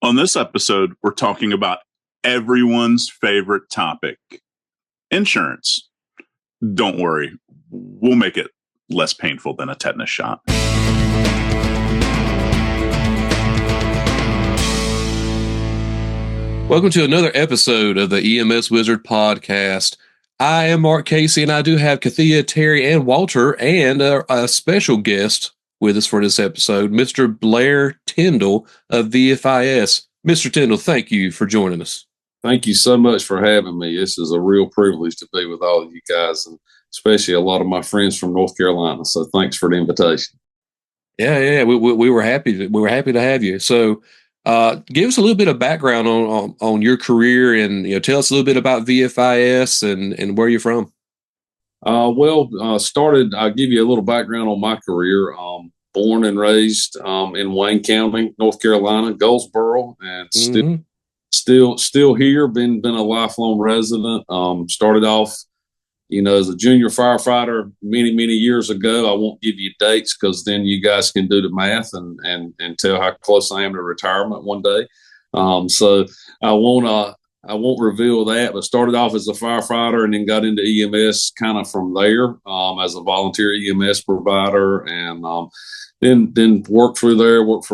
On this episode, we're talking about everyone's favorite topic, insurance. Don't worry, we'll make it less painful than a tetanus shot. Welcome to another episode of the EMS Wizard podcast. I am Mark Casey, and I do have Kathia, Terry, and Walter, and a special guest with us for this episode, Mr. Blair Tyndall of VFIS. Mr. Tyndall, thank you for joining us. Thank you so much for having me. This is a real privilege to be with all of you guys, and especially a lot of my friends from North Carolina. So thanks for the invitation. Yeah, we were happy. We were happy to have you. So, give us a little bit of background on your career, and tell us a little bit about VFIS and where you're from. I'll give you a little background on my career. Born and raised in Wayne County, North Carolina, Goldsboro, and still here. Been a lifelong resident. Started off, as a junior firefighter many years ago. I won't give you dates because then you guys can do the math and tell how close I am to retirement one day. So I won't reveal that, but started off as a firefighter and then got into EMS kind of from there as a volunteer EMS provider, and then worked for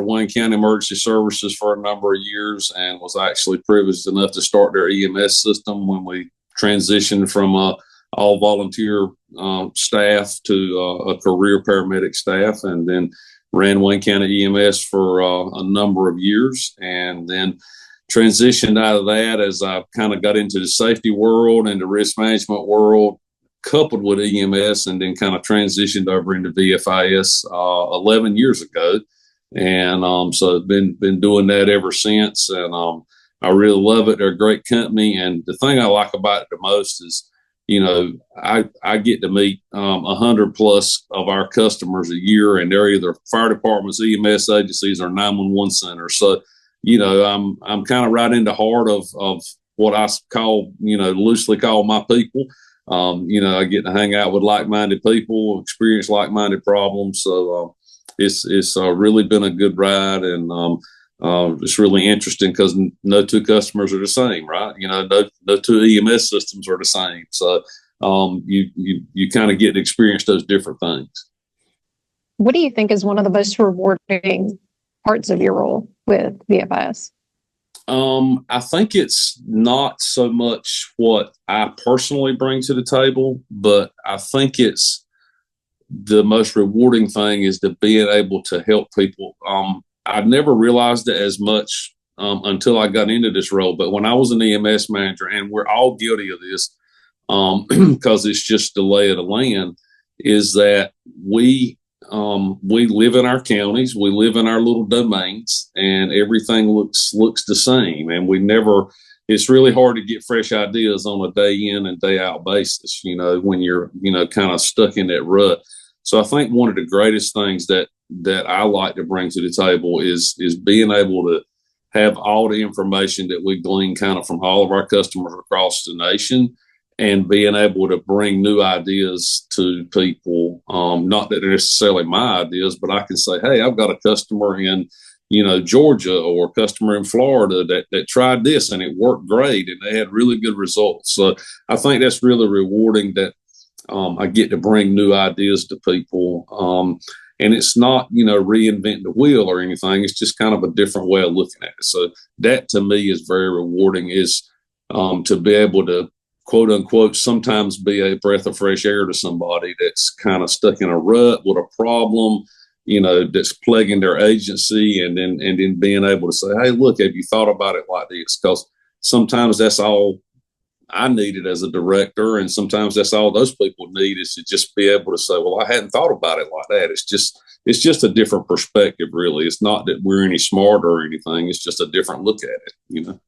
Wayne County Emergency Services for a number of years, and was actually privileged enough to start their EMS system when we transitioned from all volunteer staff to a career paramedic staff, and then ran Wayne County EMS for a number of years, and then transitioned out of that as I kind of got into the safety world and the risk management world, coupled with EMS, and then kind of transitioned over into VFIS 11 years ago. And so I've been doing that ever since. And I really love it. They're a great company. And the thing I like about it the most is, I get to meet 100 plus of our customers a year, and they're either fire departments, EMS agencies, or 911 centers. So, I'm kind of right in the heart of what I call, loosely call my people. I get to hang out with like-minded people, experience like-minded problems. So it's really been a good ride, and it's really interesting because no two customers are the same, right? No two EMS systems are the same. So you kind of get to experience those different things. What do you think is one of the most rewarding parts of your role with VFIS? I think it's not so much what I personally bring to the table, but I think it's the most rewarding thing is to being able to help people. I never realized it as much until I got into this role, but when I was an EMS manager, and we're all guilty of this because it's just the lay of the land, is that we live in our counties, we live in our little domains, and everything looks the same. And it's really hard to get fresh ideas on a day in and day out basis, when you're, kind of stuck in that rut. So I think one of the greatest things that I like to bring to the table is being able to have all the information that we glean kind of from all of our customers across the nation, and being able to bring new ideas to people. Not that they're necessarily my ideas, but I can say, hey, I've got a customer in, Georgia, or a customer in Florida that tried this and it worked great and they had really good results. So I think that's really rewarding that I get to bring new ideas to people. And it's not, reinventing the wheel or anything. It's just kind of a different way of looking at it. So that to me is very rewarding, is to be able to, quote unquote, sometimes be a breath of fresh air to somebody that's kind of stuck in a rut with a problem, that's plaguing their agency, and then being able to say, hey, look, have you thought about it like this? Because sometimes that's all I needed as a director, and sometimes that's all those people need, is to just be able to say, well, I hadn't thought about it like that. It's just a different perspective, really. It's not that we're any smarter or anything. It's just a different look at it,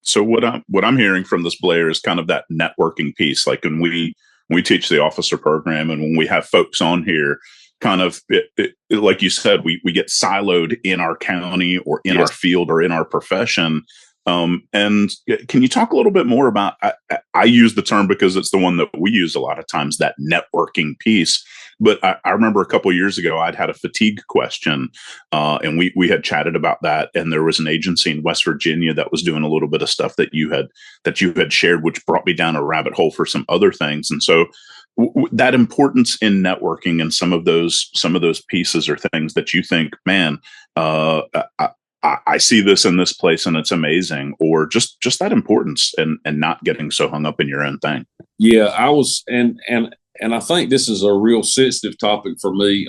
So what I'm hearing from this, Blair, is kind of that networking piece. Like when we teach the officer program, and when we have folks on here, kind of like you said, we get siloed in our county or in our field or in our profession. And can you talk a little bit more about, I use the term because it's the one that we use a lot of times, that networking piece. But I remember a couple of years ago, I'd had a fatigue question, and we had chatted about that. And there was an agency in West Virginia that was doing a little bit of stuff that you had shared, which brought me down a rabbit hole for some other things. And so that importance in networking and some of those pieces are things that you think, man, I see this in this place and it's amazing, or just that importance and not getting so hung up in your own thing. Yeah, I was, and I think this is a real sensitive topic for me.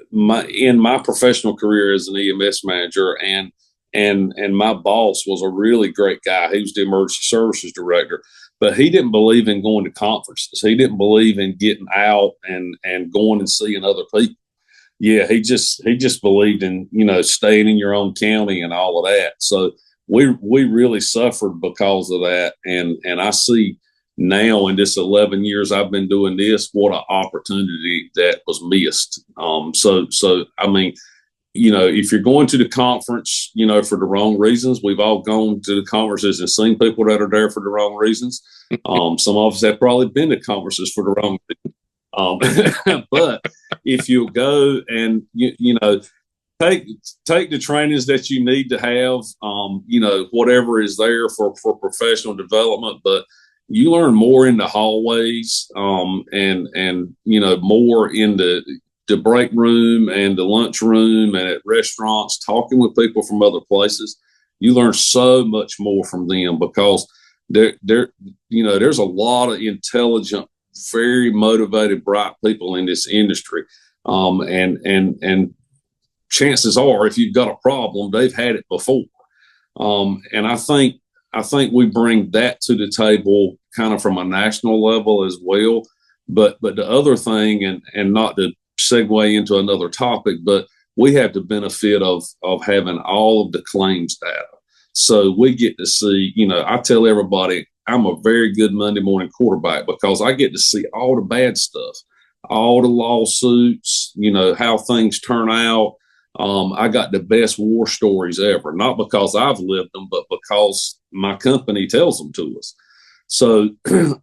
In my professional career as an EMS manager, and my boss was a really great guy. He was the emergency services director, but he didn't believe in going to conferences. He didn't believe in getting out and going and seeing other people. Yeah, he just believed in, staying in your own county and all of that. So we really suffered because of that. And I see now in this 11 years I've been doing this, what an opportunity that was missed. So I mean, if you're going to the conference, for the wrong reasons, we've all gone to the conferences and seen people that are there for the wrong reasons. Some of us have probably been to conferences for the wrong reasons. But if you go and take the trainings that you need to have, whatever is there for professional development, but you learn more in the hallways, and more in the break room and the lunch room and at restaurants, talking with people from other places. You learn so much more from them because there's a lot of intelligent, very motivated, bright people in this industry. And chances are, if you've got a problem, they've had it before. And I think we bring that to the table kind of from a national level as well. But the other thing, and not to segue into another topic, but we have the benefit of having all of the claims data. So we get to see, I tell everybody, I'm a very good Monday morning quarterback because I get to see all the bad stuff, all the lawsuits, how things turn out. I got the best war stories ever, not because I've lived them, but because my company tells them to us. So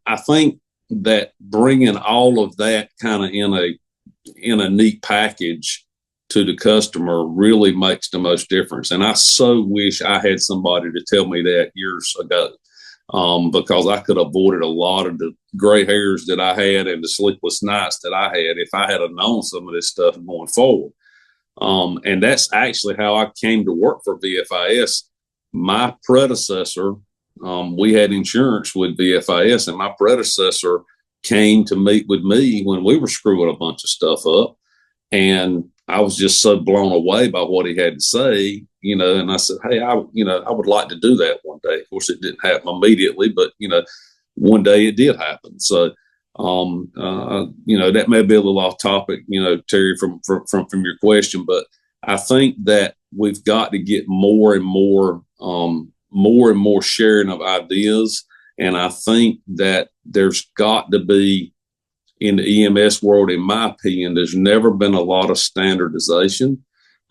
I think that bringing all of that kind of in a neat package to the customer really makes the most difference. And I so wish I had somebody to tell me that years ago. Because I could have avoided a lot of the gray hairs that I had and the sleepless nights that I had if I had known some of this stuff going forward. And that's actually how I came to work for VFIS. My predecessor, we had insurance with VFIS, and my predecessor came to meet with me when we were screwing a bunch of stuff up. And I was just so blown away by what he had to say, and I said, hey, I would like to do that one day. Of course, it didn't happen immediately, but, one day it did happen. So, that may be a little off topic, Terry, from your question, but I think that we've got to get more and more sharing of ideas. And I think that there's got to be, in the EMS world, in my opinion, there's never been a lot of standardization.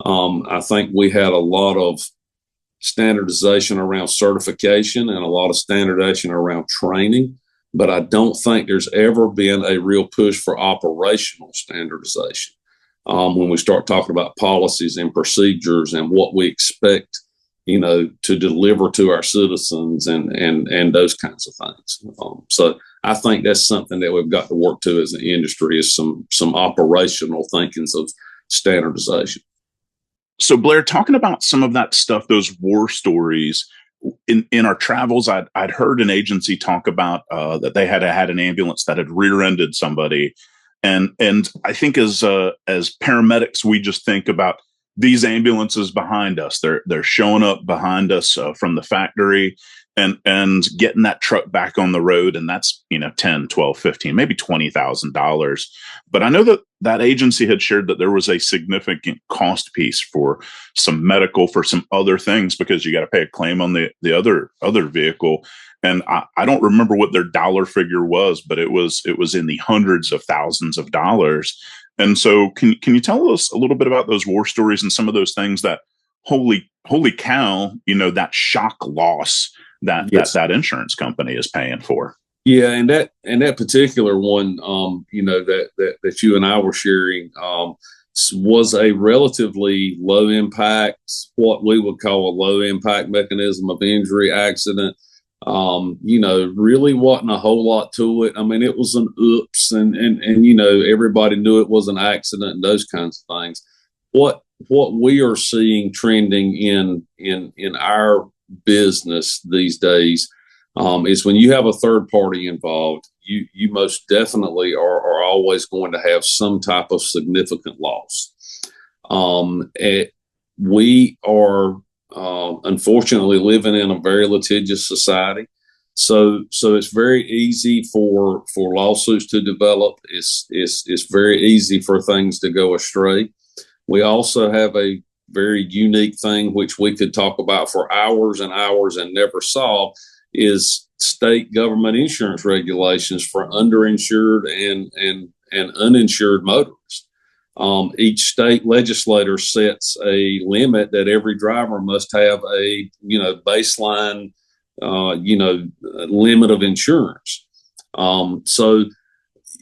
I think we had a lot of standardization around certification and a lot of standardization around training, but I don't think there's ever been a real push for operational standardization. When we start talking about policies and procedures and what we expect, to deliver to our citizens and those kinds of things. So I think that's something that we've got to work to as an industry, is some operational thinkings of standardization. So Blair, talking about some of that stuff, those war stories, in our travels, I'd heard an agency talk about that they had an ambulance that had rear-ended somebody. And I think as paramedics, we just think about these ambulances behind us. They're showing up behind us from the factory and getting that truck back on the road. And that's, $10, $12, $15, maybe $20,000. But I know that agency had shared that there was a significant cost piece for some medical, for some other things, because you got to pay a claim on the other vehicle. And I don't remember what their dollar figure was, but it was in the hundreds of thousands of dollars. And so can you tell us a little bit about those war stories and some of those things that holy cow, that shock loss that Yes. that insurance company is paying for. Yeah, and that particular one, that you and I were sharing, was a relatively low impact, what we would call a low impact mechanism of injury accident. Really wasn't a whole lot to it. I mean, it was an oops, and everybody knew it was an accident and those kinds of things. What we are seeing trending in our business these days is when you have a third party involved, you most definitely are always going to have some type of significant loss. We are unfortunately living in a very litigious society. So it's very easy for lawsuits to develop. It's very easy for things to go astray. We also have a very unique thing, which we could talk about for hours and hours and never solve, is state government insurance regulations for underinsured and uninsured motorists. Each state legislator sets a limit that every driver must have a baseline limit of insurance. So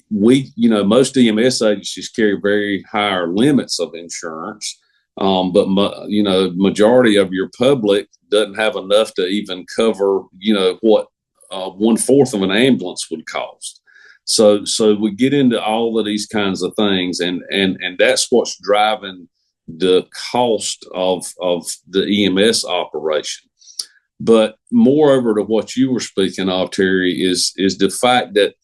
most EMS agencies carry very higher limits of insurance, but majority of your public doesn't have enough to even cover what 1/4 of an ambulance would cost. So we get into all of these kinds of things, and that's what's driving the cost of the EMS operation. But moreover to what you were speaking of, Terry, is the fact that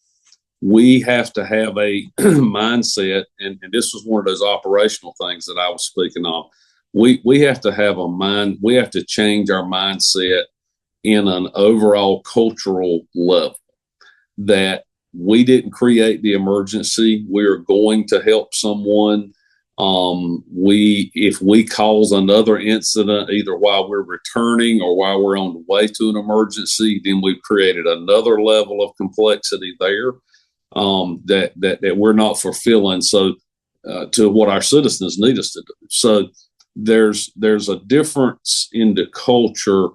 we have to have a mindset, and this was one of those operational things that I was speaking of. We have to have we have to change our mindset in an overall cultural level, that we didn't create the emergency. We're going to help someone. If we cause another incident, either while we're returning or while we're on the way to an emergency, then we've created another level of complexity there that we're not fulfilling. So to what our citizens need us to do. So there's a difference in the culture.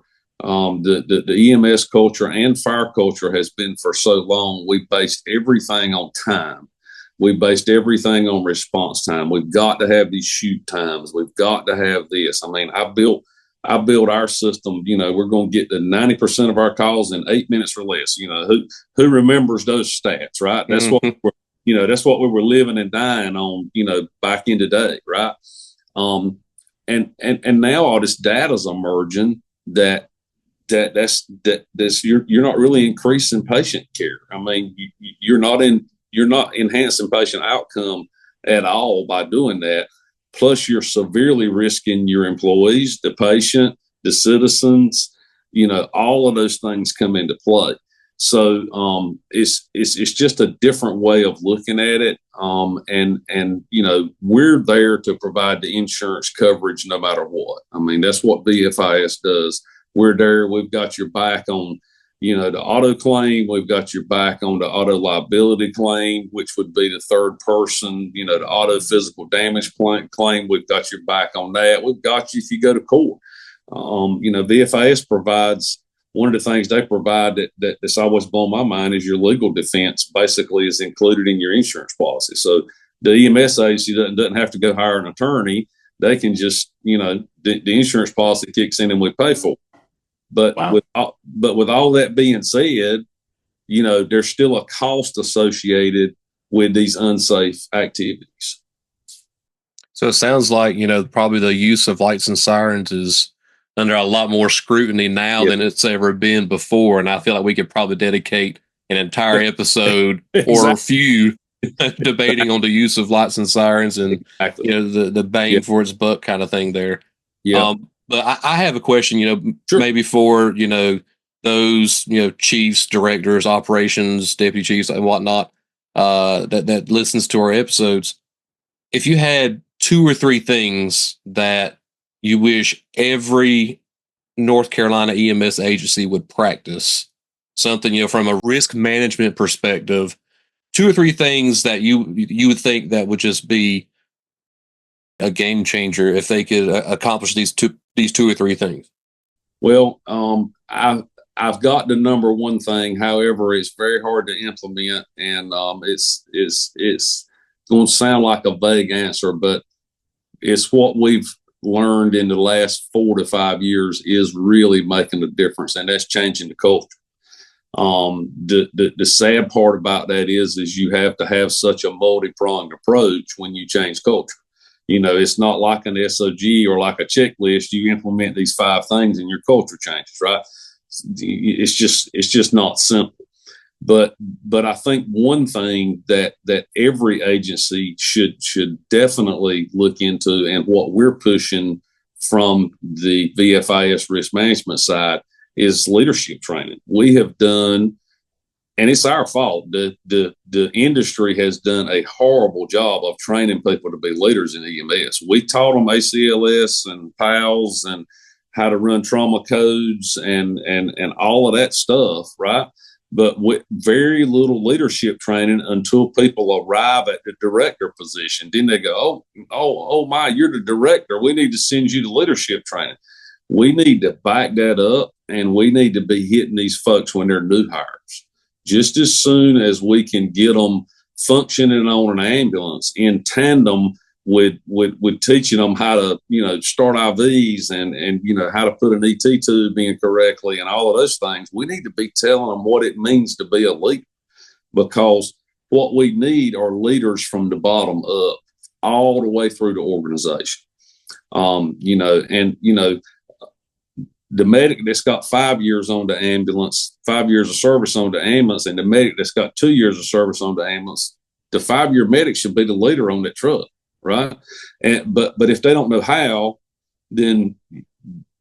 The EMS culture and fire culture has been for so long. We based everything on time. We based everything on response time. We've got to have these shoot times. We've got to have this. I mean, I built our system. We're going to get to 90% of our calls in 8 minutes or less. Who remembers those stats, right? That's what that's what we were living and dying on. Back in the day, right? And now all this data's emerging that's you're not really increasing patient care. I mean, you're not enhancing patient outcome at all by doing that. Plus, you're severely risking your employees, the patient, the citizens. All of those things come into play. So it's just a different way of looking at it. And we're there to provide the insurance coverage no matter what. I mean, that's what VFIS does. We're there. We've got your back on, the auto claim. We've got your back on the auto liability claim, which would be the third person, the auto physical damage claim. We've got your back on that. We've got you if you go to court. VFIS provides, one of the things they provide that's always blown my mind is your legal defense basically is included in your insurance policy. So the EMS agency doesn't have to go hire an attorney. They can just, the insurance policy kicks in and we pay for it. But wow. with all that being said, there's still a cost associated with these unsafe activities. So it sounds like, probably the use of lights and sirens is under a lot more scrutiny now than it's ever been before. And I feel like we could probably dedicate an entire episode or a few debating on the use of lights and sirens and, the bang for its buck kind of thing there. Yeah. But I have a question, Sure. maybe for, those, chiefs, directors, operations, deputy chiefs and whatnot, that listens to our episodes. If you had 2 or 3 things that you wish every North Carolina EMS agency would practice, something, from a risk management perspective, 2 or 3 things that you would think that would just be a game changer if they could accomplish these these 2 or 3 things? Well, I've got the number one thing. However, it's very hard to implement, and it's going to sound like a vague answer, but it's what we've learned in the last 4 to 5 years is really making a difference, and that's changing the culture. The sad part about that is you have to have such a multi-pronged approach when you change culture. It's not like an SOG or like a checklist. You implement these 5 things and your culture changes, right? It's just not simple. But I think one thing that every agency should definitely look into, and what we're pushing from the VFIS risk management side, is leadership training. We have done, and it's our fault, the industry has done a horrible job of training people to be leaders in EMS. We taught them ACLS and PALS and how to run trauma codes and all of that stuff, right? But with very little leadership training until people arrive at the director position. Then they go, oh my, you're the director. We need to send you to leadership training. We need to back that up, and we need to be hitting these folks when they're new hires. Just as soon as we can get them functioning on an ambulance in tandem with teaching them how to, start IVs and how to put an ET tube in correctly and all of those things, we need to be telling them what it means to be a leader, because what we need are leaders from the bottom up all the way through the organization. The medic that's got 5 years on the ambulance, 5 years of service on the ambulance, and the medic that's got 2 years of service on the ambulance, the 5-year medic should be the leader on that truck, right? But if they don't know how, then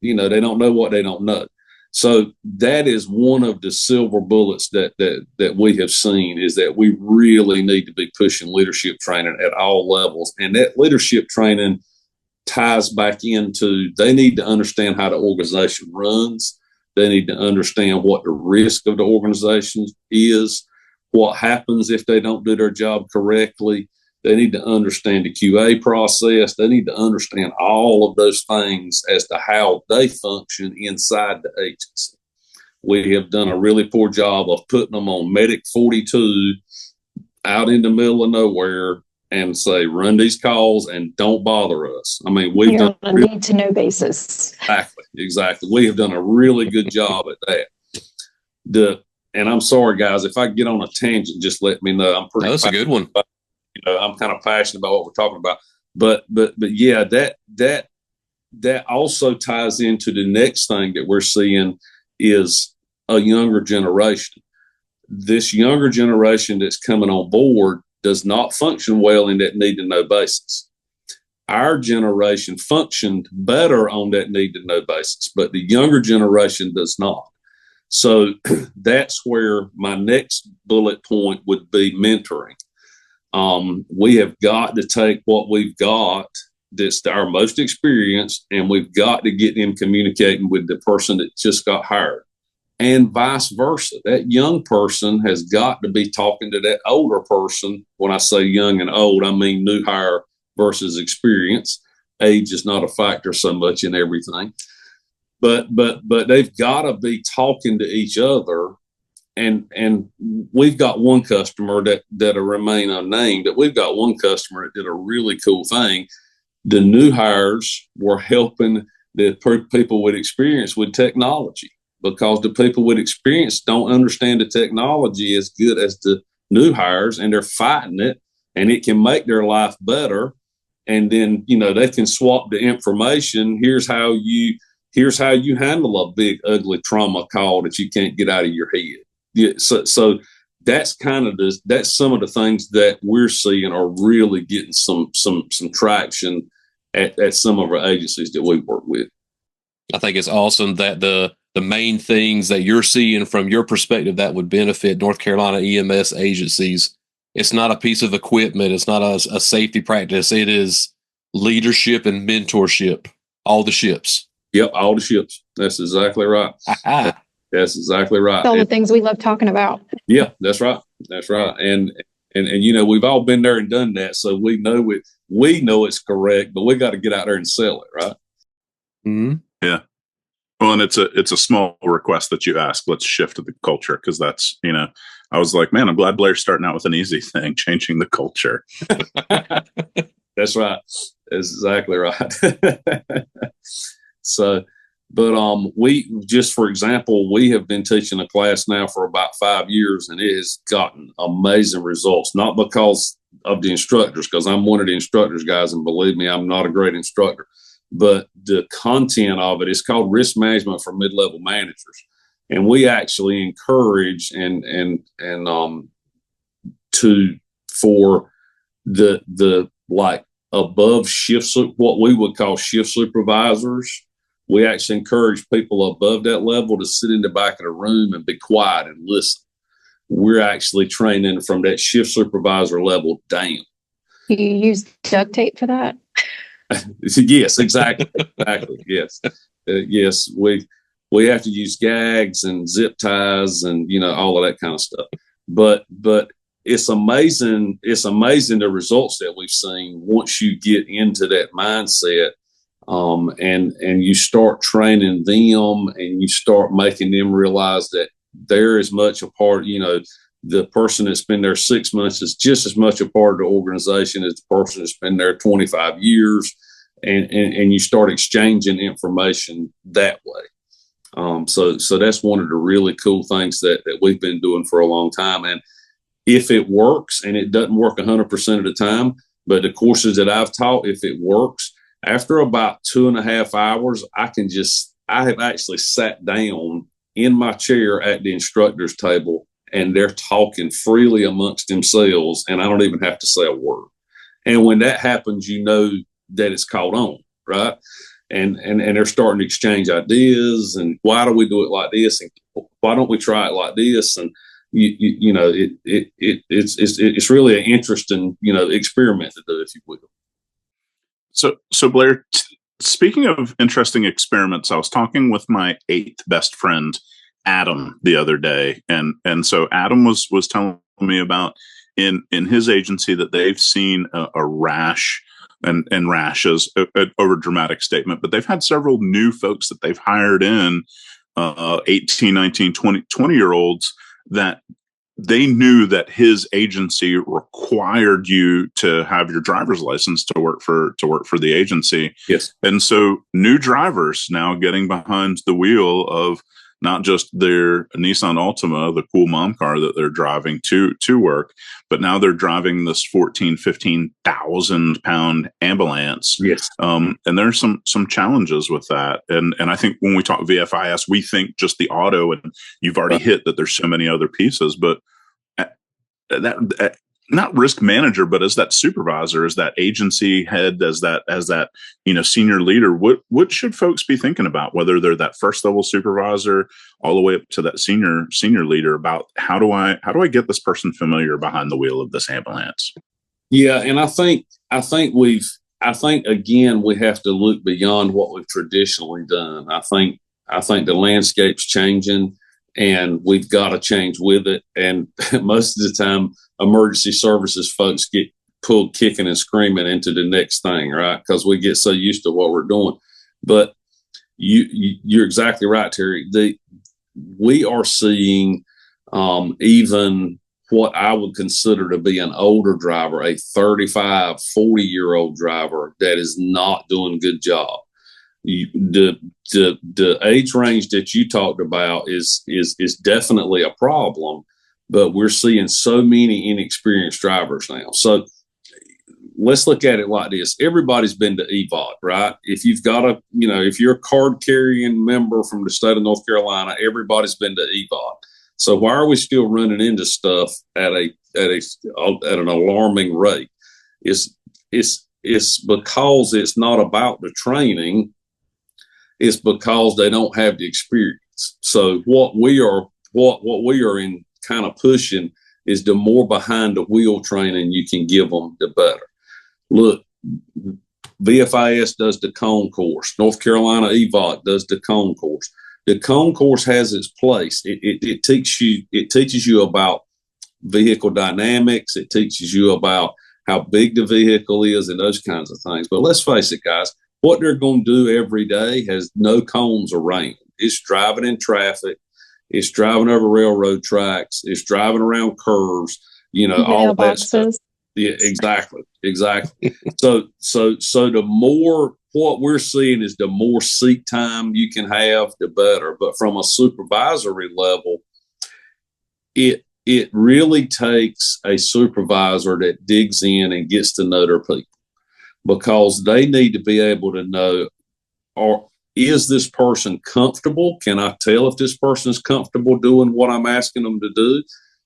they don't know what they don't know. So that is one of the silver bullets that we have seen, is that we really need to be pushing leadership training at all levels, and that leadership training ties back into, they need to understand how the organization runs. They need to understand what the risk of the organization is, what happens if they don't do their job correctly. They need to understand the QA process. They need to understand all of those things as to how they function inside the agency. We have done a really poor job of putting them on Medic 42 out in the middle of nowhere and say, run these calls and don't bother us. I mean, we've done on a need to know basis. Exactly. We have done a really good job at that. And I'm sorry, guys, if I get on a tangent, just let me know. I'm pretty. That's a good one. I'm kind of passionate about what we're talking about. But yeah, that also ties into the next thing that we're seeing is a younger generation. This younger generation that's coming on board does not function well in that need to know basis. Our generation functioned better on that need to know basis, but the younger generation does not. So that's where my next bullet point would be mentoring. We have got to take what we've got that's our most experienced, and we've got to get them communicating with the person that just got hired, and vice versa. That young person has got to be talking to that older person. When I say young and old, I mean new hire versus experience. Age is not a factor so much in everything, but they've got to be talking to each other. And we've got one customer that'll remain unnamed, but we've got one customer that did a really cool thing. The new hires were helping the people with experience with technology, because the people with experience don't understand the technology as good as the new hires, and they're fighting it, and it can make their life better. And then, they can swap the information. Here's how you handle a big, ugly trauma call that you can't get out of your head. Yeah, so that's that's some of the things that we're seeing are really getting some traction at some of our agencies that we work with. I think it's awesome that the main things that you're seeing from your perspective that would benefit North Carolina EMS agencies, it's not a piece of equipment, it's not a safety practice, it is leadership and mentorship. All the ships. Yep, all the ships. That's exactly right. That's exactly right. All the things we love talking about. Yeah, that's right. That's right. And we've all been there and done that, so we know it. We know it's correct, but we got to get out there and sell it, right? Mm-hmm. Yeah. Well, and it's a small request that you ask. Let's shift to the culture, because that's, I was like, man, I'm glad Blair's starting out with an easy thing, changing the culture. That's right. That's exactly right. So, but we just, for example, we have been teaching a class now for about 5 years, and it has gotten amazing results. Not because of the instructors, because I'm one of the instructors, guys, and believe me, I'm not a great instructor. But the content of it is called Risk Management for Mid-Level Managers, and we actually encourage for the like above shift, what we would call shift supervisors. We actually encourage people above that level to sit in the back of the room and be quiet and listen. We're actually training from that shift supervisor level down. Do you use duct tape for that? Yes, exactly. Yes. Yes. We have to use gags and zip ties and, all of that kind of stuff. But it's amazing. It's amazing the results that we've seen once you get into that mindset. And you start training them, and you start making them realize that they're as much a part, the person that's been there 6 months is just as much a part of the organization as the person that's been there 25 years. And you start exchanging information that way. So that's one of the really cool things that we've been doing for a long time. And if it works, and it doesn't work 100% of the time, but the courses that I've taught, if it works, after about 2.5 hours, I have actually sat down in my chair at the instructor's table, and they're talking freely amongst themselves, and I don't even have to say a word. And when that happens, that it's caught on, right? And they're starting to exchange ideas, and why do we do it like this, and why don't we try it like this? And it's really an interesting experiment to do, if you will. So Blair, speaking of interesting experiments, I was talking with my 8th best friend, Adam, the other day, and so Adam was telling me about in his agency that they've seen a rash, and rash is an over dramatic statement, but they've had several new folks that they've hired in, 18, 19, 20-year-olds that they knew that his agency required you to have your driver's license to work for the agency. Yes. And so new drivers now getting behind the wheel of not just their Nissan Altima, the cool mom car that they're driving to work, but now they're driving this 15,000 pound ambulance. Yes. And there's some challenges with that. And I think when we talk VFIS, we think just the auto, and you've already hit that there's so many other pieces, but that not risk manager, but as that supervisor, as that agency head, as that senior leader, what should folks be thinking about, whether they're that first level supervisor all the way up to that senior leader, about how do I get this person familiar behind the wheel of this ambulance? Yeah, and I think again we have to look beyond what we've traditionally done. I think the landscape's changing, and we've got to change with it. And most of the time, emergency services folks get pulled kicking and screaming into the next thing, right? Because we get so used to what we're doing. But you're exactly right, Terry. We are seeing even what I would consider to be an older driver, a 35, 40-year-old driver that is not doing a good job. The age range that you talked about is definitely a problem, but we're seeing so many inexperienced drivers now. So let's look at it like this. Everybody's been to EVOT, right? If you've got if you're a card carrying member from the state of North Carolina, everybody's been to EVOT. So why are we still running into stuff at an alarming rate? It's because it's not about the training. It's because they don't have the experience. So what we are in kind of pushing is the more behind the wheel training you can give them, the better. Look, VFIS does the cone course. North Carolina EVOT does the cone course. The cone course has its place. It teaches you about vehicle dynamics. It teaches you about how big the vehicle is and those kinds of things. But let's face it, guys, what they're going to do every day has no cones around. It's driving in traffic. It's driving over railroad tracks. It's driving around curves, all that stuff. Yeah, exactly. So the more, what we're seeing is the more seat time you can have, the better. But from a supervisory level, it really takes a supervisor that digs in and gets to know their people, because they need to be able to know, is this person comfortable? Can I tell if this person is comfortable doing what I'm asking them to do?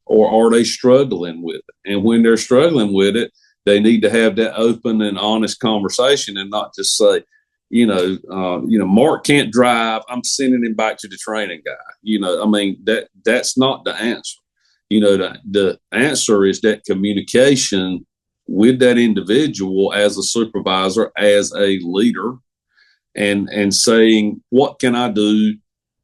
Or are they struggling with it? And when they're struggling with it, they need to have that open and honest conversation and not just say, Mark can't drive, I'm sending him back to the training guy. That's not the answer. The answer is that communication with that individual as a supervisor, as a leader, and saying, what can I do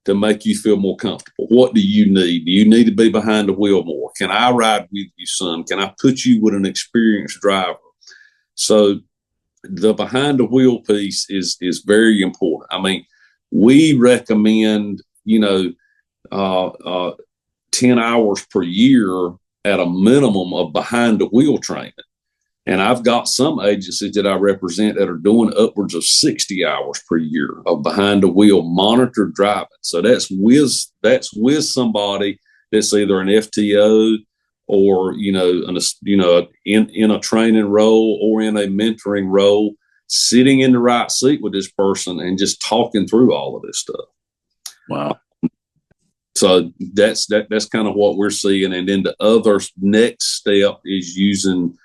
to make you feel more comfortable? What do you need? Do you need to be behind the wheel more? Can I ride with you some? Can I put you with an experienced driver? So the behind the wheel piece is very important. I mean, we recommend, 10 hours per year at a minimum of behind the wheel training. And I've got some agencies that I represent that are doing upwards of 60 hours per year of behind the wheel monitored driving. So that's with somebody that's either an FTO or, in a training role or in a mentoring role, sitting in the right seat with this person and just talking through all of this stuff. Wow. So that's kind of what we're seeing. And then the other next step is using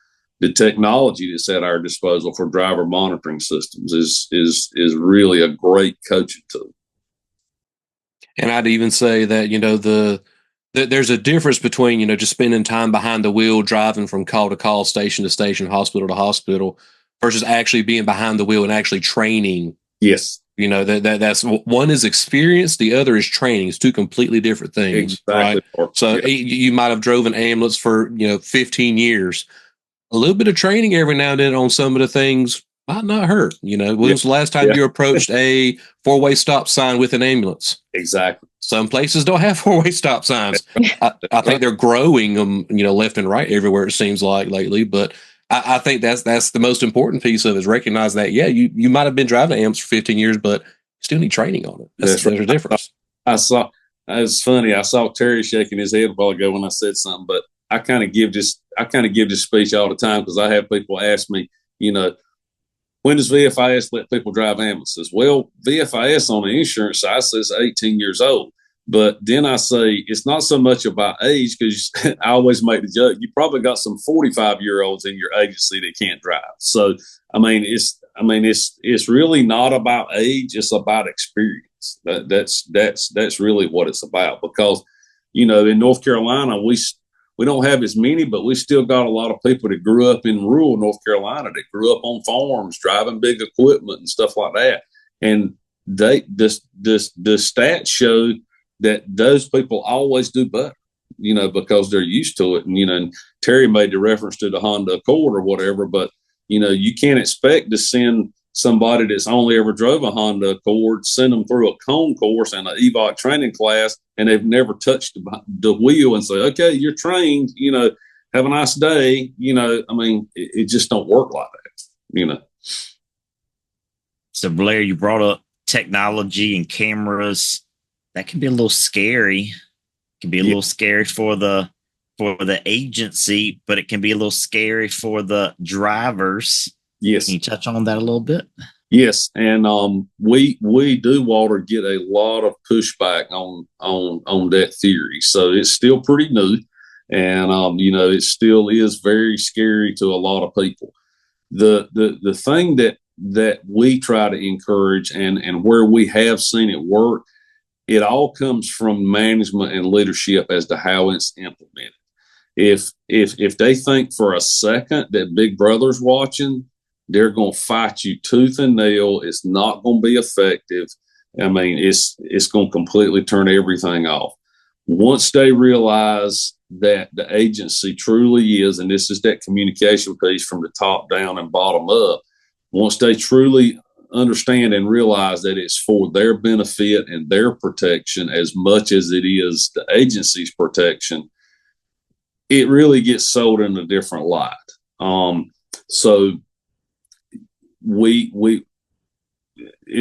the technology that's at our disposal for driver monitoring systems is really a great coaching tool. And I'd even say that, there's a difference between, just spending time behind the wheel, driving from call to call, station to station, hospital to hospital, versus actually being behind the wheel and actually training. Yes. That's one is experience, the other is training. It's two completely different things. Exactly. Right? So you might have drove an ambulance for, 15 years. A little bit of training every now and then on some of the things might not hurt. When was the last time you approached a 4-way stop sign with an ambulance? Exactly. Some places don't have 4-way stop signs. I think they're growing them, left and right everywhere, it seems like lately. But I think that's the most important piece of it, is recognize that, you might have been driving an ambulance for 15 years, but you still need training on it. There's a difference. It's funny. I saw Terry shaking his head a while ago when I said something, but I kind of give this speech all the time, because I have people ask me, when does VFIS let people drive ambulances? Well, VFIS on the insurance side says 18 years old. But then I say it's not so much about age, because I always make the joke, you probably got some 45-year-olds in your agency that can't drive. So it's really not about age, it's about experience. That's really what it's about, because in North Carolina we don't have as many, but we still got a lot of people that grew up in rural North Carolina, that grew up on farms, driving big equipment and stuff like that. And the stats show that those people always do better, because they're used to it. And, Terry made the reference to the Honda Accord or whatever, but, you can't expect to send somebody that's only ever drove a Honda Accord, send them through a cone course and an EVOC training class, and they've never touched the wheel and say, okay, you're trained, have a nice day. It just don't work like that, So Blair, you brought up technology and cameras. That can be a little scary. It can be a little scary for the agency, but it can be a little scary for the drivers. Yes. Can you touch on that a little bit? Yes. And we do, Walter, get a lot of pushback on that theory. So it's still pretty new. And it still is very scary to a lot of people. The thing that we try to encourage, and where we have seen it work, it all comes from management and leadership as to how it's implemented. If they think for a second that Big Brother's watching, they're going to fight you tooth and nail. It's not going to be effective. It's going to completely turn everything off. Once they realize that the agency truly is, and this is that communication piece from the top down and bottom up, once they truly understand and realize that it's for their benefit and their protection as much as it is the agency's protection, it really gets sold in a different light. So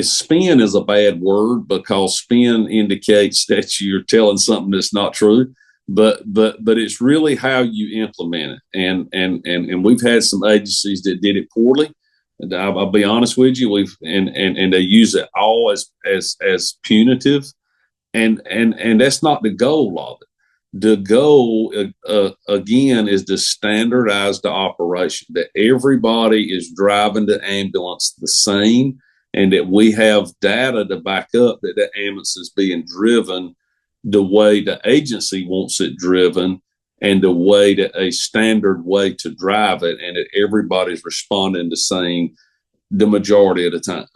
spin is a bad word because spin indicates that you're telling something that's not true, but it's really how you implement it. And we've had some agencies that did it poorly. And I'll be honest with you, and they use it all as punitive, and that's not the goal of it. The goal again is to standardize the operation, that everybody is driving the ambulance the same, and that we have data to back up that the ambulance is being driven the way the agency wants it driven, and the way that a standard way to drive it, and that everybody's responding the same the majority of the time.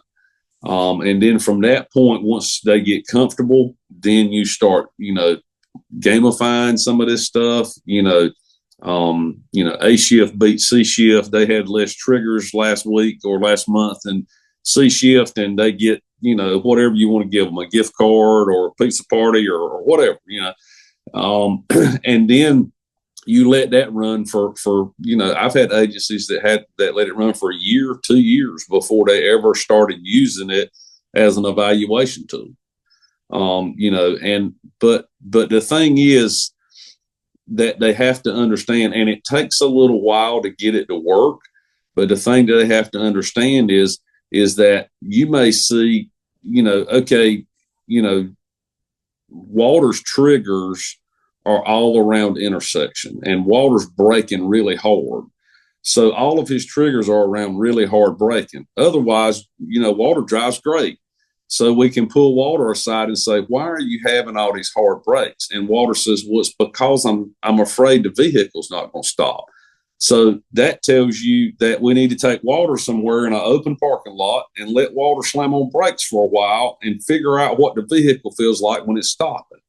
And then from that point, once they get comfortable, then you start, gamifying some of this stuff. A shift beat C shift. They had less triggers last week or last month, and C shift, and they get, whatever you want to give them, a gift card or a pizza party or whatever, and then you let that run for I've had agencies that let it run for a year, 2 years before they ever started using it as an evaluation tool. But the thing is that they have to understand, and it takes a little while to get it to work. But the thing that they have to understand is that you may see, Walter's triggers are all around intersection, and Walter's braking really hard. So all of his triggers are around really hard braking. Otherwise, Walter drives great. So we can pull Walter aside and say, why are you having all these hard brakes? And Walter says, well, it's because I'm afraid the vehicle's not going to stop. So that tells you that we need to take Walter somewhere in an open parking lot and let Walter slam on brakes for a while and figure out what the vehicle feels like when it's stopping.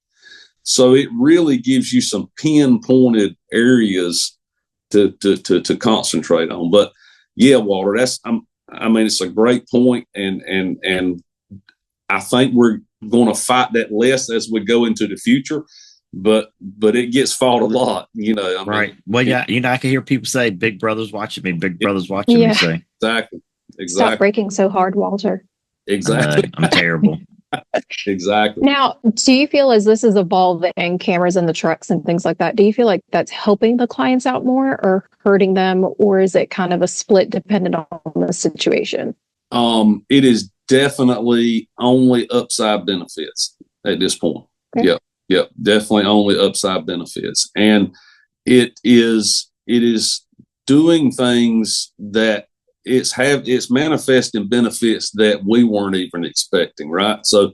So it really gives you some pinpointed areas to concentrate on. But yeah, Walter, it's a great point, and I think we're going to fight that less as we go into the future. But it gets fought a lot, Right. Well, yeah, I can hear people say, "Big Brother's watching me." Big Brother's watching me. Say exactly. Stop braking so hard, Walter. Exactly. I'm terrible. Exactly. Now, do you feel as this is evolving, cameras in the trucks and things like that, do you feel like that's helping the clients out more or hurting them, or is it kind of a split dependent on the situation? It is definitely only upside benefits at this point. Okay. Yep, definitely only upside benefits, and it is doing things that it's manifesting benefits that we weren't even expecting, right? So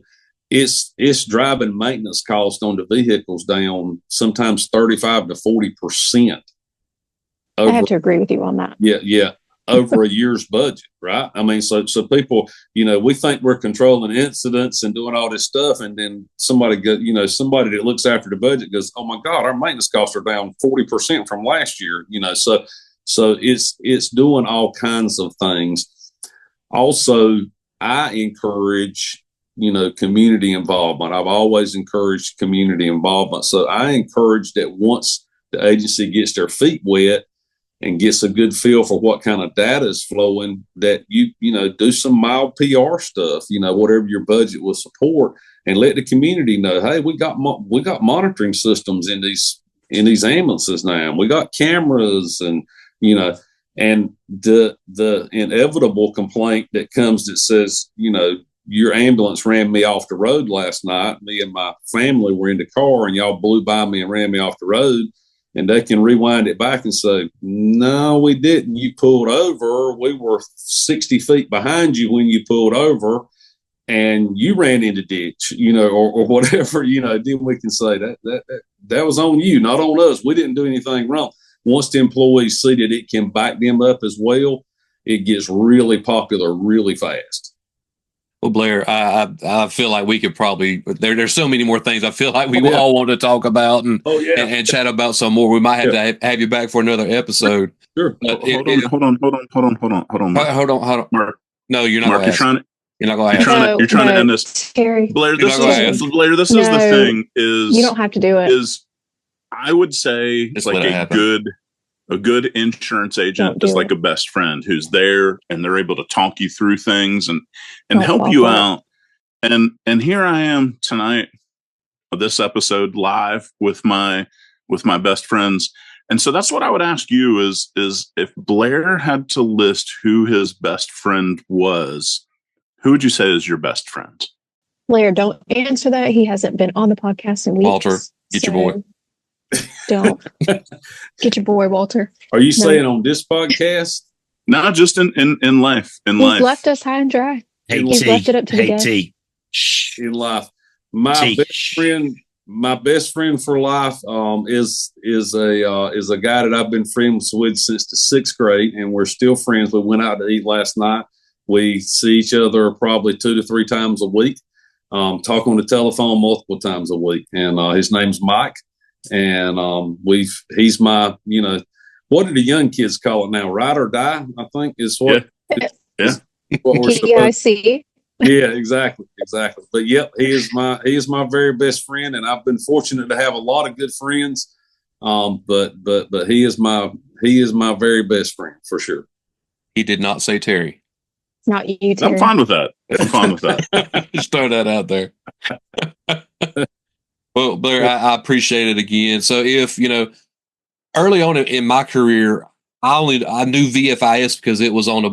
it's driving maintenance costs on the vehicles down sometimes 35 to 40%. I have to agree with you on that. Yeah. Over a year's budget, right? So people, we think we're controlling incidents and doing all this stuff, and then somebody that looks after the budget goes, "Oh my God, our maintenance costs are down 40% from last year." So it's doing all kinds of things. Also, I encourage, community involvement. I've always encouraged community involvement. So I encourage that once the agency gets their feet wet and gets a good feel for what kind of data is flowing, that you do some mild PR stuff, whatever your budget will support, and let the community know, hey, we got monitoring systems in these ambulances now. We got cameras, and and the inevitable complaint that comes that says, your ambulance ran me off the road last night. Me and my family were in the car, and y'all blew by me and ran me off the road. And they can rewind it back and say, no, we didn't. You pulled over. We were 60 feet behind you when you pulled over, and you ran into ditch, or whatever, then we can say that was on you, not on us. We didn't do anything wrong. Once the employees see that it can back them up as well, it gets really popular really fast. Well, Blair, I feel like we could probably there's so many more things I feel like we all want to talk about and chat about some more. We might have to have you back for another episode. Sure. Hold on. Mark. No, you're not Mark, going you're to trying to You're not going to you're trying to end this. Terry. Blair, You're this not gonna is ask. Blair, this is the No, thing is you don't have to do it. is I would say Just like let it happen. a good insurance agent Don't is do like it. a best friend who's there and they're able to talk you through things and Don't help fall you for it. out. And here I am tonight of this episode live with my best friends. And so that's what I would ask you is if Blair had to list who his best friend was, who would you say is your best friend? Blair, don't answer that. He hasn't been on the podcast in weeks. Walter, get your boy. Don't. Get your boy, Walter. Are you saying on this podcast? Not just in life. In He's life. left us high and dry. Hey, He's T. left it up to the Hey, guests. T. In life? My T. best friend for life is a guy that I've been friends with since the 6th grade, and we're still friends. We went out to eat last night. We see each other probably 2 to 3 times a week. Talk on the telephone multiple times a week, and his name's Mike. And he's my, what do the young kids call it now? Ride or die, I think is what. Yeah. What we're supposed. PIC. Yeah, exactly. But yep, he is my very best friend, and I've been fortunate to have a lot of good friends. But he is my very best friend for sure. He did not say Terry. It's not you, Terry. I'm fine with that. Just throw that out there. Well, Blair, I appreciate it again. So if, early on in my career, I knew VFIS because it was on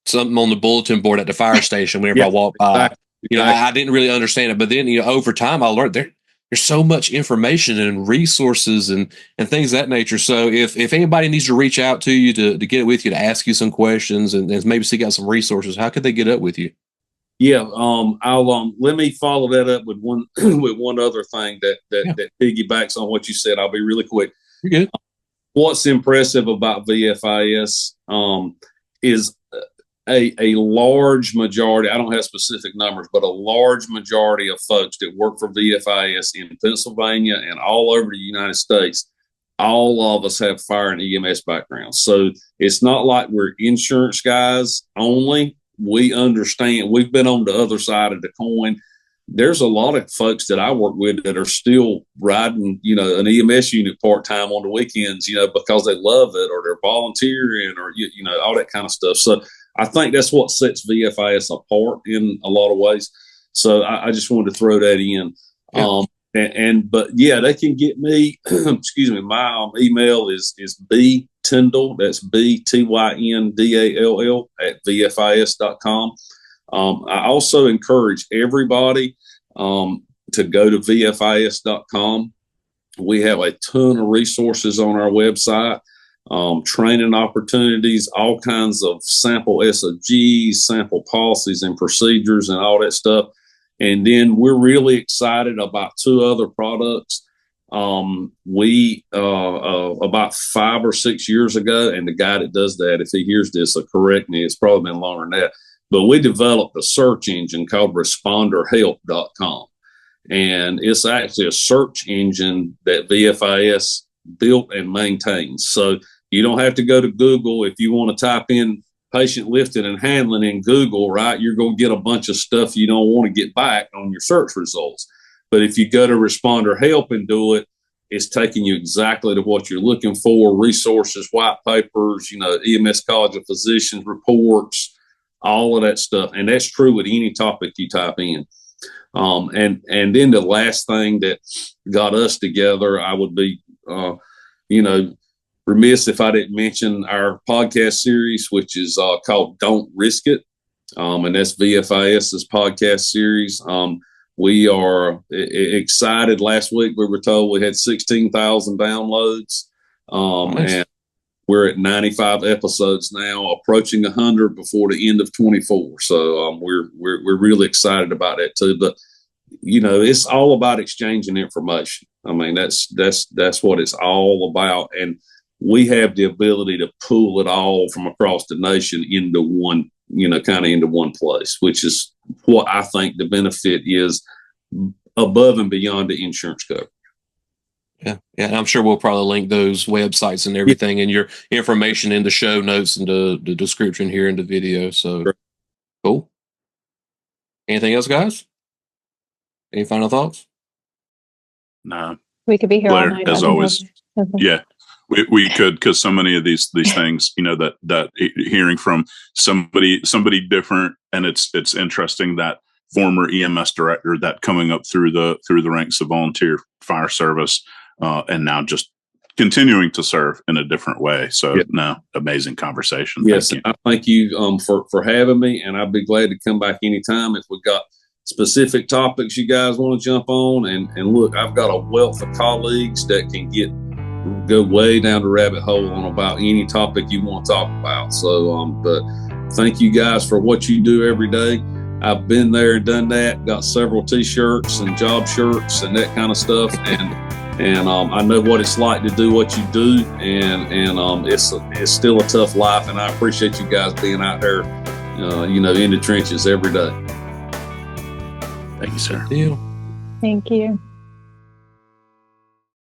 something on the bulletin board at the fire station whenever I walked by. Exactly. I didn't really understand it. But then, over time, I learned there's so much information and resources and things of that nature. So if anybody needs to reach out to you to get with you, to ask you some questions and maybe seek out some resources, how could they get up with you? Yeah, I'll let me follow that up with one other thing that piggybacks on what you said. I'll be really quick. You're good. What's impressive about VFIS is a large majority. I don't have specific numbers, but a large majority of folks that work for VFIS in Pennsylvania and all over the United States, all of us have fire and EMS backgrounds. So it's not like we're insurance guys only. We understand. We've been on the other side of the coin. There's a lot of folks that I work with that are still riding, an EMS unit part-time on the weekends, because they love it or they're volunteering or, all that kind of stuff. So I think that's what sets VFIS apart in a lot of ways. So I just wanted to throw that in. Yeah. But they can get me, excuse me, my email is B Tyndall, that's BTYNDALL at VFIS.com. I also encourage everybody to go to VFIS.com. We have a ton of resources on our website, training opportunities, all kinds of sample SOGs, sample policies and procedures and all that stuff. And then we're really excited about 2 other products. We about 5 or 6 years ago, and the guy that does that, if he hears this, will correct me. It's probably been longer than that. But we developed a search engine called ResponderHelp.com. And it's actually a search engine that VFIS built and maintains. So you don't have to go to Google. If you want to type in patient lifting and handling in Google, right, you're going to get a bunch of stuff you don't want to get back on your search results. But if you go to Responder Help and do it, it's taking you exactly to what you're looking for: resources, white papers, EMS College of Physicians reports, all of that stuff. And that's true with any topic you type in. And then the last thing that got us together, I would be, remiss if I didn't mention our podcast series, which is called Don't Risk It. And that's VFIS's podcast series. We are excited. Last week we were told we had 16,000 downloads. Nice. And we're at 95 episodes now, approaching 100 before the end of 24. So we're really excited about that too. But it's all about exchanging information. I mean, that's what it's all about. And we have the ability to pull it all from across the nation into one, into one place, which is what I think the benefit is above and beyond the insurance coverage. Yeah. And I'm sure we'll probably link those websites and everything and your information in the show notes and the description here in the video. So Anything else, guys? Any final thoughts? No, We could be here all Blair, night. as always. Okay. Yeah, we could, because so many of these things, that hearing from somebody different, and it's interesting that former EMS director that coming up through the ranks of volunteer fire service, and now just continuing to serve in a different way. So amazing conversation. Yes, Thank you. I thank you for having me, and I'd be glad to come back anytime if we've got specific topics you guys want to jump on. And look, I've got a wealth of colleagues that can go way down the rabbit hole on about any topic you want to talk about. So, but thank you guys for what you do every day. I've been there and done that, got several t-shirts and job shirts and that kind of stuff. And I know what it's like to do what you do, and it's still a tough life. And I appreciate you guys being out there, in the trenches every day. Thank you, sir. Deal. Thank you.